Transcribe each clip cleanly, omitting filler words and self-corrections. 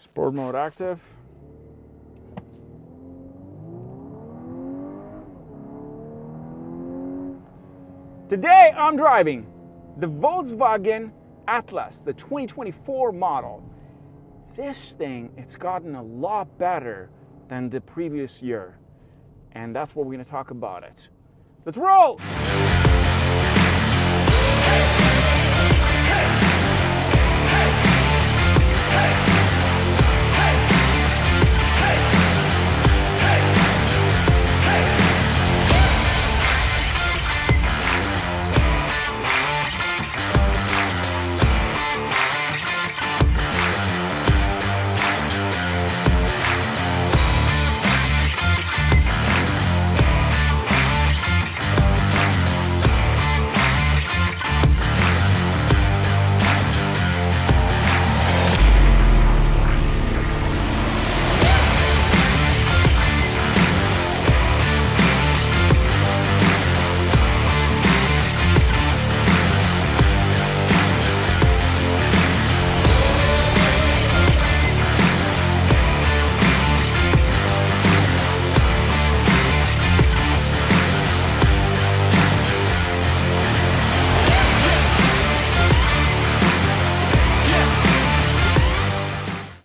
Sport mode active. Today I'm driving the Volkswagen Atlas, the 2024 model. This thing, it's gotten a lot better than the previous year. And that's what we're gonna talk about it. Let's roll!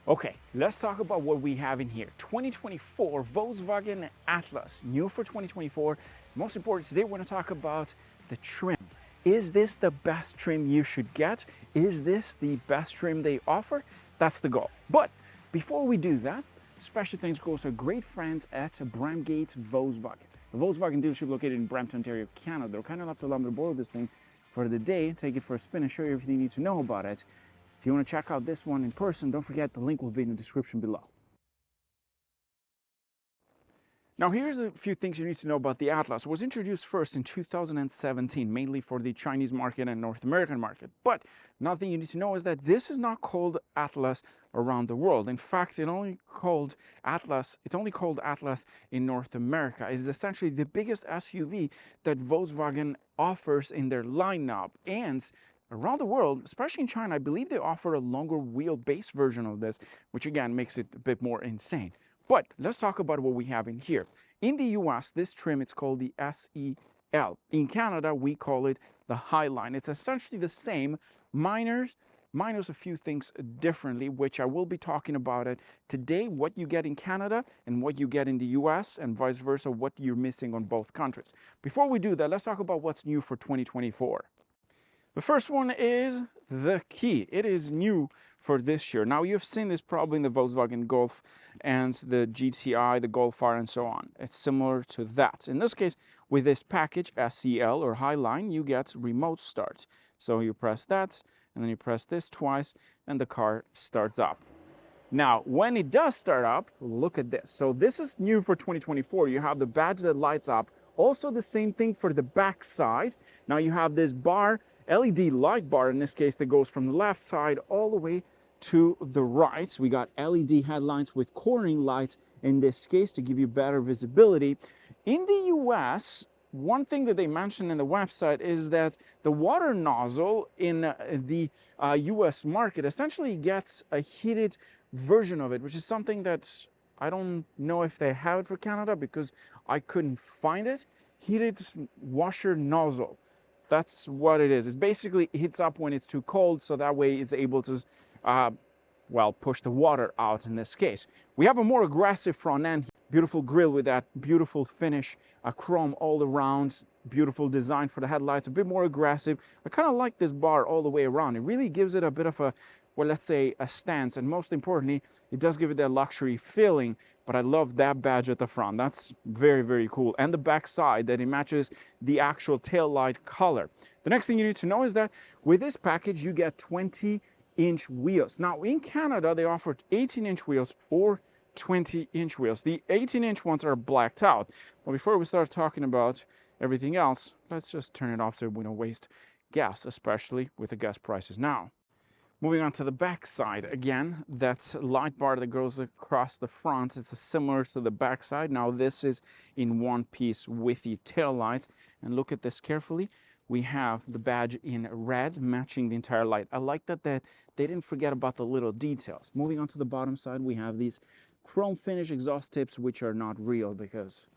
Okay, let's talk about what we have in here. 2024 Volkswagen Atlas, new for 2024. Most important, today we're going to talk about the trim. Is this the best trim you should get? Is this the best trim they offer? That's the goal. But before we do that, special thanks goes to great friends at Bramgate Volkswagen. The Volkswagen dealership located in Brampton, Ontario, Canada. They're kind enough to allow me to borrow this thing for the day, take it for a spin and show you everything you need to know about it. If you want to check out this one in person, don't forget the link will be in the description below. Now here's a few things you need to know about the Atlas. It was introduced first in 2017, mainly for the Chinese market and North American market. But another thing you need to know is that this is not called Atlas around the world. In fact, it's only called Atlas in North America. It is essentially the biggest SUV that Volkswagen offers in their lineup. And around the world, especially in China, I believe they offer a longer wheelbase version of this, which again makes it a bit more insane. But let's talk about what we have in here. In the US, this trim, it's called the SEL. In Canada, we call it the Highline. It's essentially the same, minus a few things differently, which I will be talking about it today, what you get in Canada and what you get in the US, and vice versa, what you're missing on both countries. Before we do that, let's talk about what's new for 2024. The first one is the key. It is new for this year. Now, you've seen this probably in the Volkswagen Golf and the GTI, the Golf R, and so on. It's similar to that. In this case, with this package, SEL or Highline, you get remote start. So you press that, and then you press this twice, and the car starts up. Now, when it does start up, look at this. So this is new for 2024. You have the badge that lights up. Also the same thing for the back side. Now you have this bar, LED light bar in this case, that goes from the left side all the way to the right. We got LED headlights with cornering lights in this case to give you better visibility. In the US, one thing that they mentioned in the website is that the water nozzle in the US market essentially gets a heated version of it, which is something that I don't know if they have it for Canada because I couldn't find it. Heated washer nozzle. That's what it is. It basically heats up when it's too cold, so that way it's able to, push the water out in this case. We have a more aggressive front end. Beautiful grille with that beautiful finish, chrome all around, beautiful design for the headlights, a bit more aggressive. I kind of like this bar all the way around. It really gives it a bit of a, well, let's say a stance, and most importantly, it does give it that luxury feeling. But I love that badge at the front. That's very, very cool. And the back side, that it matches the actual tail light color. The next thing you need to know is that with this package, you get 20-inch wheels. Now, in Canada, they offer 18-inch wheels or 20-inch wheels. The 18-inch ones are blacked out. Well, before we start talking about everything else, let's just turn it off so we don't waste gas, especially with the gas prices now. Moving on to the back side, again, that light bar that goes across the front, it's similar to the back side. Now this is in one piece with the tail lights. And look at this carefully. we have the badge in red matching the entire light. I like that they didn't forget about the little details. Moving on to the bottom side, we have these chrome finish exhaust tips, which are not real because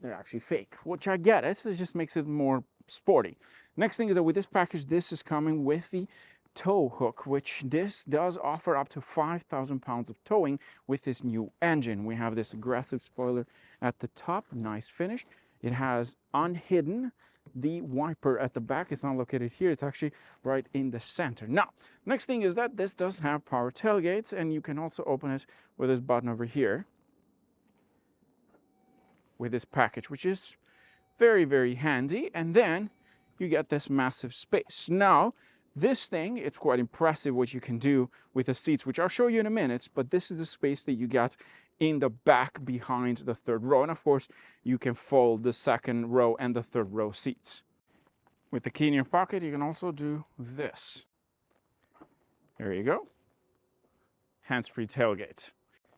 they're actually fake, which I get. It just makes it more sporty. Next thing is that with this package, this is coming with the tow hook, which this does offer up to 5,000 pounds of towing with this new engine. We have this aggressive spoiler at the top, nice finish. It has unhidden the wiper at the back. It's not located here, it's actually right in the center. Now, next thing is that this does have power tailgates, and you can also open it with this button over here with this package, which is very, very handy. And then you get this massive space. Now, this thing, it's quite impressive what you can do with the seats, which I'll show you in a minute, but this is the space that you get in the back behind the third row. And of course, you can fold the second row and the third row seats. With the key in your pocket, you can also do this. There you go. Hands-free tailgate.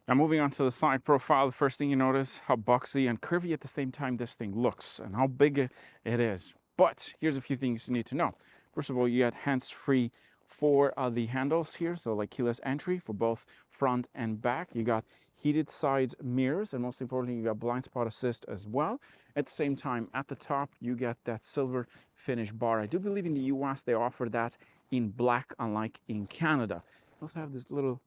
Now moving on to the side profile, the first thing you notice how boxy and curvy at the same time this thing looks and how big it is. But here's a few things you need to know. First of all, you get hands-free for the handles here, so like keyless entry for both front and back. You got heated side mirrors, and most importantly, you got blind spot assist as well. At the same time, at the top, you get that silver finish bar. I do believe in the US they offer that in black, unlike in Canada. You also have this little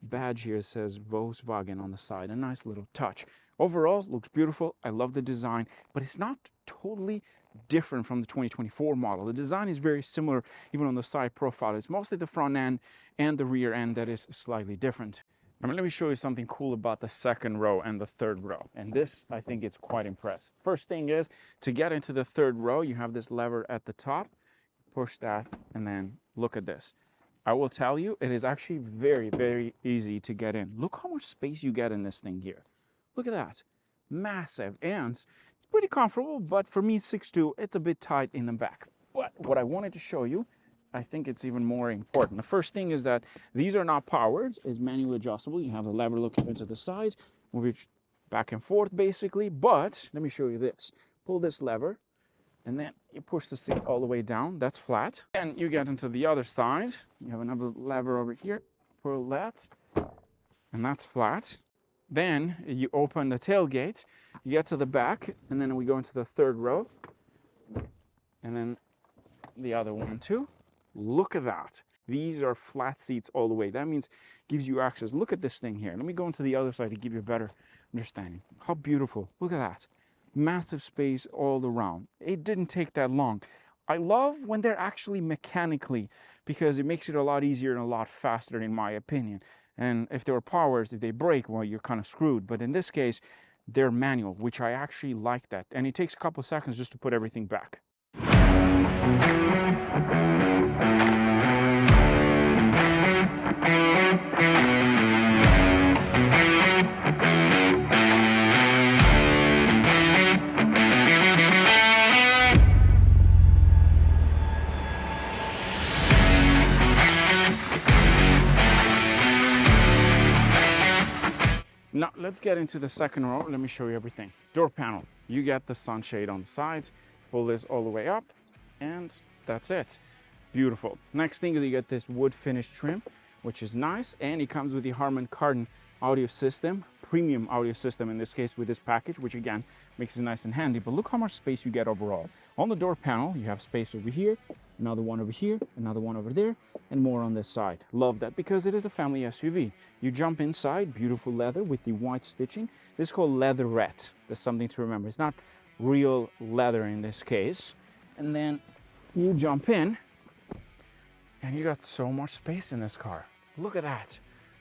badge here that says Volkswagen on the side, a nice little touch. Overall, looks beautiful. I love the design, but it's not totally different from the 2024 model. The design is very similar, even on the side profile. It's mostly the front end and the rear end that is slightly different. Now, let me show you something cool about the second row and the third row. And this, I think it's quite impressive. First thing is, to get into the third row, you have this lever at the top. Push that, and then look at this. I will tell you, it is actually very, very easy to get in. Look how much space you get in this thing here. Look at that. Massive. And it's pretty comfortable, but for me, 6'2", it's a bit tight in the back. But what I wanted to show you, I think it's even more important. The first thing is that these are not powered. It's manually adjustable. You have the lever located to the side, move it back and forth, basically. But let me show you this. Pull this lever, and then you push the seat all the way down. That's flat. And you get into the other side. You have another lever over here. Pull that, and that's flat. Then you open the tailgate. You get to the back, and then we go into the third row. And then the other one too. Look at that. These are flat seats all the way. That means gives you access. Look at this thing here. Let me go into the other side to give you a better understanding. How beautiful. Look at that. Massive space all around. It didn't take that long. I love when they're actually mechanically, because it makes it a lot easier and a lot faster in my opinion. And if they were powers, if they break, well, you're kind of screwed. But in this case, they're manual, which I actually like that. And it takes a couple of seconds just to put everything back. Now, let's get into the second row. Let me show you everything. Door panel. You get the sunshade on the sides. Pull this all the way up, and that's it. Beautiful. Next thing is you get this wood finish trim, which is nice, and it comes with the Harman Kardon audio system, premium audio system in this case with this package, which again makes it nice and handy. But look how much space you get overall. On the door panel, you have space over here, another one over here, another one over there, and more on this side. Love that because it is a family SUV. You jump inside, beautiful leather with the white stitching. This is called leatherette. That's something to remember. It's not real leather in this case. And then you jump in, and you got so much space in this car. Look at that.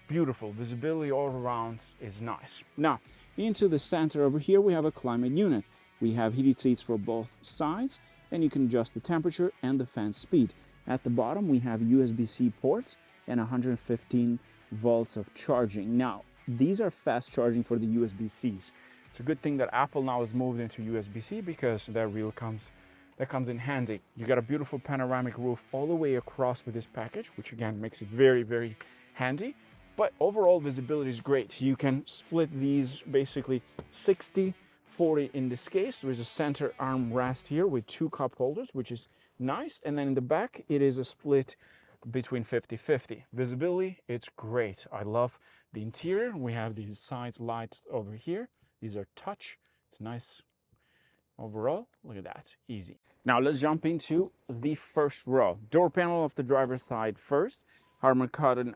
Beautiful. Visibility all around is nice. Now, into the center over here, we have a climate unit. We have heated seats for both sides, and you can adjust the temperature and the fan speed. At the bottom, we have USB-C ports and 115 volts of charging. Now, these are fast charging for the USB-Cs. It's a good thing that Apple now has moved into USB-C because that comes in handy. You got a beautiful panoramic roof all the way across with this package, which again makes it very, very handy. But overall visibility is great. You can split these basically 60, 40 in this case. There's a center armrest here with 2 cup holders, which is nice. And then in the back, it is a split between 50-50. Visibility, it's great. I love the interior. We have these side lights over here. These are touch. It's nice overall. Look at that, easy. Now let's jump into the first row. Door panel of the driver's side first. Harman Kardon,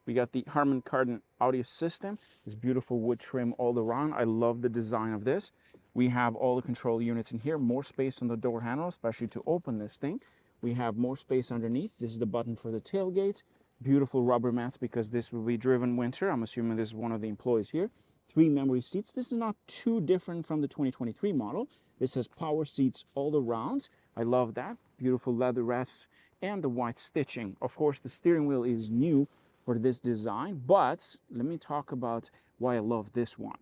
we got the Harman Kardon audio system. This beautiful wood trim all around. I love the design of this. We have all the control units in here. More space on the door handle, especially to open this thing. We have more space underneath. This is the button for the tailgate. Beautiful rubber mats because this will be driven winter. I'm assuming this is one of the employees here. 3 memory seats. This is not too different from the 2023 model. This has power seats all around. I love that. Beautiful leather rests and the white stitching. Of course, the steering wheel is new for this design, but let me talk about why I love this one.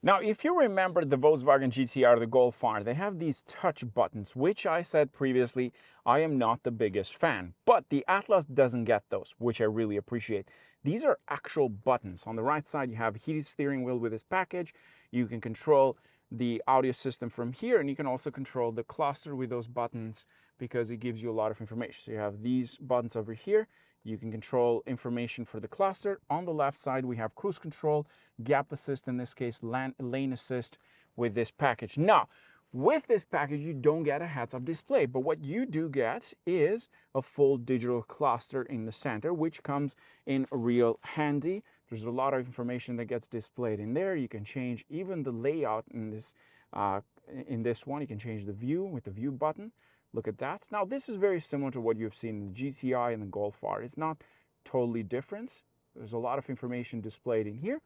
Now, if you remember the Volkswagen GTR, the Golf R, they have these touch buttons, which I said previously, I am not the biggest fan. But the Atlas doesn't get those, which I really appreciate. These are actual buttons. On the right side, you have a heated steering wheel with this package. You can control the audio system from here, and you can also control the cluster with those buttons because it gives you a lot of information. So you have these buttons over here. You can control information for the cluster. On the left side, we have cruise control, gap assist, in this case, lane assist with this package. Now, with this package, you don't get a heads-up display, but what you do get is a full digital cluster in the center, which comes in real handy. There's a lot of information that gets displayed in there. You can change even the layout in this one. You can change the view with the view button. Look at that. Now, this is very similar to what you've seen in the GTI and the Golf R. It's not totally different. There's a lot of information displayed in here,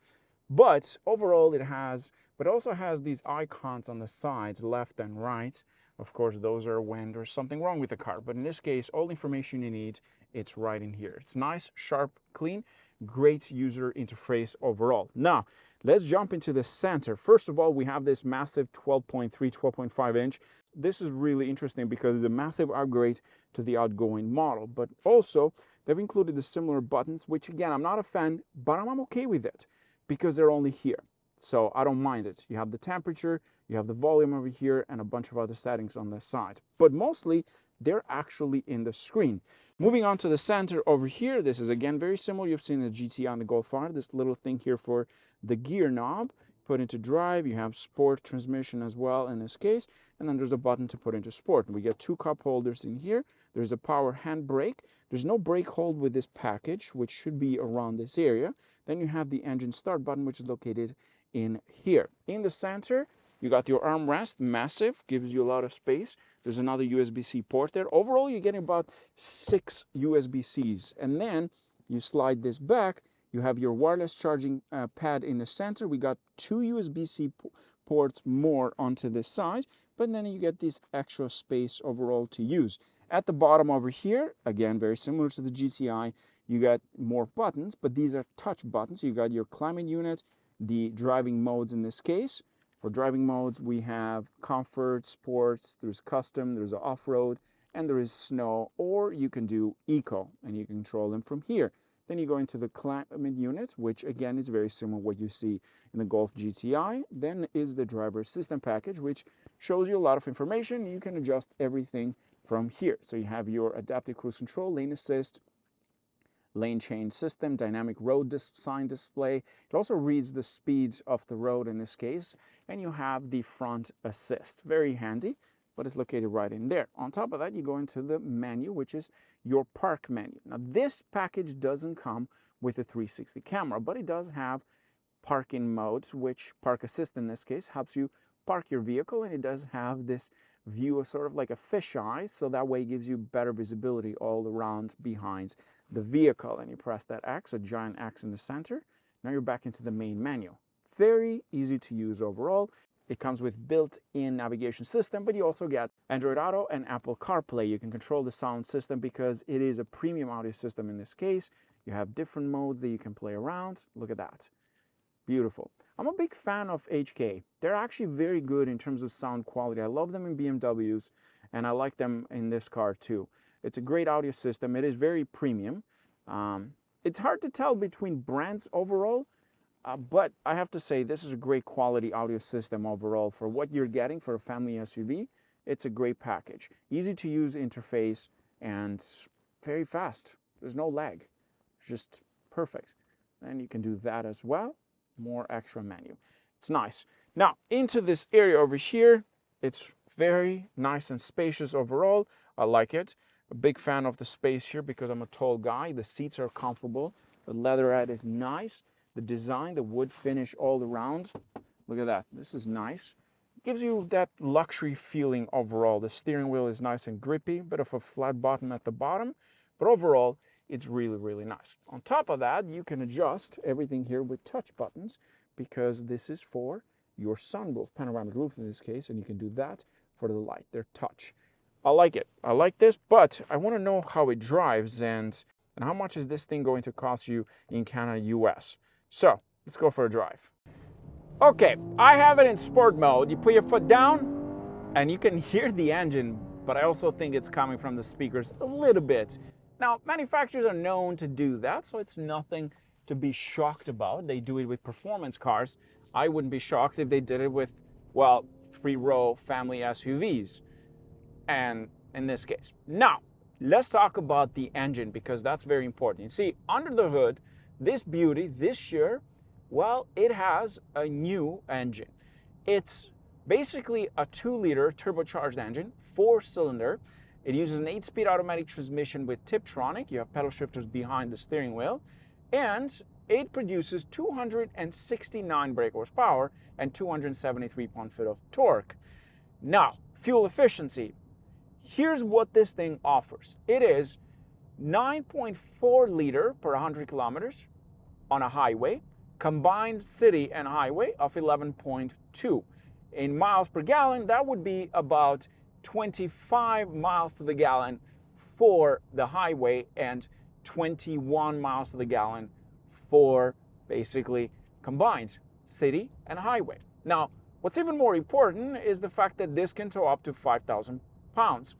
but overall it also has these icons on the sides, left and right. Of course, those are when there's something wrong with the car, but in this case, all the information you need, it's right in here. It's nice, sharp, clean, great user interface overall. Now, let's jump into the center. First of all, we have this massive 12.3, 12.5 inch. This is really interesting because it's a massive upgrade to the outgoing model, but also they've included the similar buttons, which again, I'm not a fan, but I'm okay with it because they're only here. So I don't mind it. You have the temperature, you have the volume over here, and a bunch of other settings on the side. But mostly, they're actually in the screen. Moving on to the center over here, this is again very similar. You've seen the GTI and the Golf R. This little thing here for the gear knob. Put into drive, you have sport transmission as well in this case, and then there's a button to put into sport. And we get 2 cup holders in here. There's a power handbrake. There's no brake hold with this package, which should be around this area. Then you have the engine start button, which is located in here. In the center, you got your armrest, massive, gives you a lot of space. There's another USB-C port there. Overall, you're getting about 6 USB-Cs. And then you slide this back. You have your wireless charging pad in the center. We got 2 USB-C ports more onto this side, but then you get this extra space overall to use. At the bottom over here, again, very similar to the GTI, you got more buttons, but these are touch buttons. You got your climate unit, the driving modes in this case. For driving modes, we have comfort, sports, there's custom, there's off-road, and there is snow, or you can do eco, and you can control them from here. Then you go into the climate unit, which again is very similar to what you see in the Golf GTI. Then is the driver assistant package, which shows you a lot of information. You can adjust everything from here. So you have your adaptive cruise control, lane assist, lane change system, dynamic road sign display. It also reads the speeds of the road in this case. And you have the front assist. Very handy, but it's located right in there. On top of that, you go into the menu, which is your park menu. Now, this package doesn't come with a 360 camera, but it does have parking modes, which park assist in this case helps you park your vehicle, and it does have this view of sort of like a fisheye, so that way it gives you better visibility all around behind the vehicle. And you press that X, a giant X in the center. Now you're back into the main menu. Very easy to use overall. It comes with built-in navigation system, but you also get Android Auto and Apple CarPlay. You can control the sound system because it is a premium audio system in this case. You have different modes that you can play around. Look at that. Beautiful. I'm a big fan of HK. They're actually very good in terms of sound quality. I love them in BMWs, and I like them in this car too. It's a great audio system. It is very premium. It's hard to tell between brands overall. But I have to say, this is a great quality audio system overall for what you're getting for a family SUV. It's a great package. Easy to use interface and very fast. There's no lag. Just perfect. And you can do that as well. More extra menu. It's nice. Now, into this area over here, it's very nice and spacious overall. I like it. A big fan of the space here because I'm a tall guy. The seats are comfortable. The leatherette is nice. The design, the wood finish all around. Look at that. This is nice. Gives you that luxury feeling overall. The steering wheel is nice and grippy. Bit of a flat bottom at the bottom. But overall, it's really, really nice. On top of that, you can adjust everything here with touch buttons because this is for your sunroof, panoramic roof in this case, and you can do that for the light. They're touch. I like it. I like this, but I want to know how it drives and how much is this thing going to cost you in Canada, US. So let's go for a drive. Okay, I have it in sport mode. You put your foot down and you can hear the engine, but I also think it's coming from the speakers a little bit. Now, manufacturers are known to do that, so it's nothing to be shocked about. They do it with performance cars. I wouldn't be shocked if they did it with, well, 3-row family SUVs. And in this case. Now, let's talk about the engine because that's very important. You see, under the hood, this beauty, this year, well, it has a new engine. It's basically a 2-liter turbocharged engine, 4-cylinder. It uses an 8-speed automatic transmission with Tiptronic. You have pedal shifters behind the steering wheel. And it produces 269 brake horsepower and 273 pound-feet of torque. Now, fuel efficiency. Here's what this thing offers. It is 9.4 liter per 100 kilometers on a highway, combined city and highway of 11.2. In miles per gallon, that would be about 25 miles to the gallon for the highway and 21 miles to the gallon for basically combined city and highway. Now, what's even more important is the fact that this can tow up to 5,000 pounds.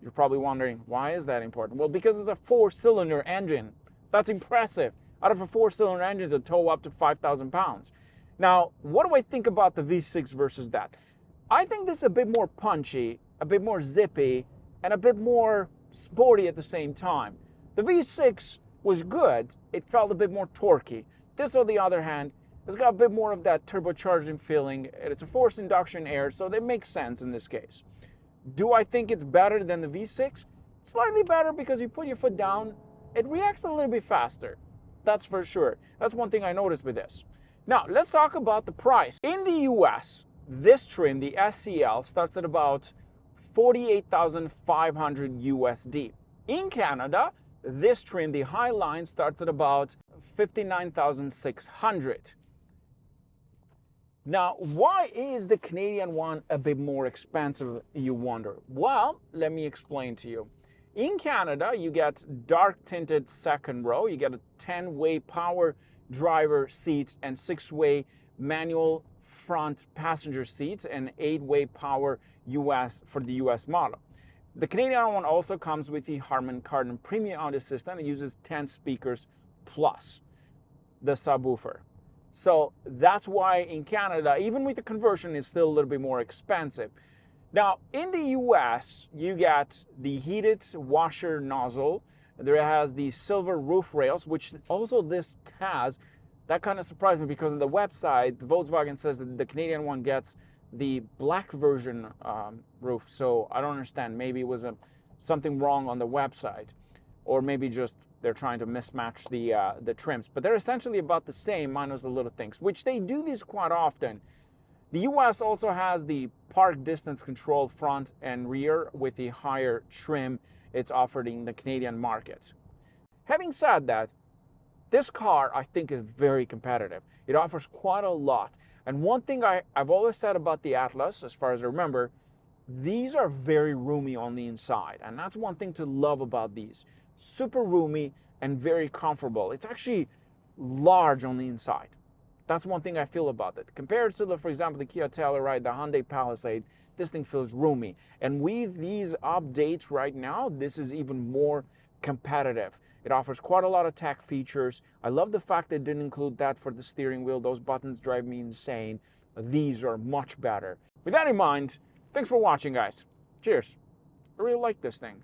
You're probably wondering, why is that important? Well, because it's a 4-cylinder engine. That's impressive. Out of a 4-cylinder engine to tow up to 5,000 pounds. Now, what do I think about the V6 versus that? I think this is a bit more punchy, a bit more zippy, and a bit more sporty at the same time. The V6 was good. It felt a bit more torquey. This, on the other hand, has got a bit more of that turbocharging feeling. It's a forced induction air, so that makes sense in this case. Do I think it's better than the V6? Slightly better because you put your foot down, it reacts a little bit faster. That's for sure. That's one thing I noticed with this. Now, let's talk about the price. In the US, this trim, the SEL, starts at about $48,500 USD. In Canada, this trim, the High Line, starts at about $59,600. Now, why is the Canadian one a bit more expensive, you wonder? Well, let me explain to you. In Canada, you get dark tinted second row, you get a 10-way power driver seat and 6-way manual front passenger seat and 8-way power US for the US model. The Canadian one also comes with the Harman Kardon premium audio system. It uses 10 speakers plus the subwoofer. So that's why in Canada, even with the conversion, it's still a little bit more expensive. Now, in the US, you get the heated washer nozzle. There has the silver roof rails, which also this has. That kind of surprised me because on the website, Volkswagen says that the Canadian one gets the black version roof. So I don't understand. Maybe it was something wrong on the website, or maybe just they're trying to mismatch the trims. But they're essentially about the same minus the little things, which they do this quite often. The US also has the park distance control front and rear with the higher trim it's offered in the Canadian market. Having said that, this car I think is very competitive. It offers quite a lot. And one thing I've always said about the Atlas, as far as I remember, these are very roomy on the inside. And that's one thing to love about these. Super roomy and very comfortable. It's actually large on the inside. That's one thing I feel about it. Compared to, for example, the Kia Telluride, the Hyundai Palisade, this thing feels roomy. And with these updates right now, this is even more competitive. It offers quite a lot of tech features. I love the fact that it didn't include that for the steering wheel. Those buttons drive me insane. These are much better. With that in mind, thanks for watching, guys. Cheers. I really like this thing.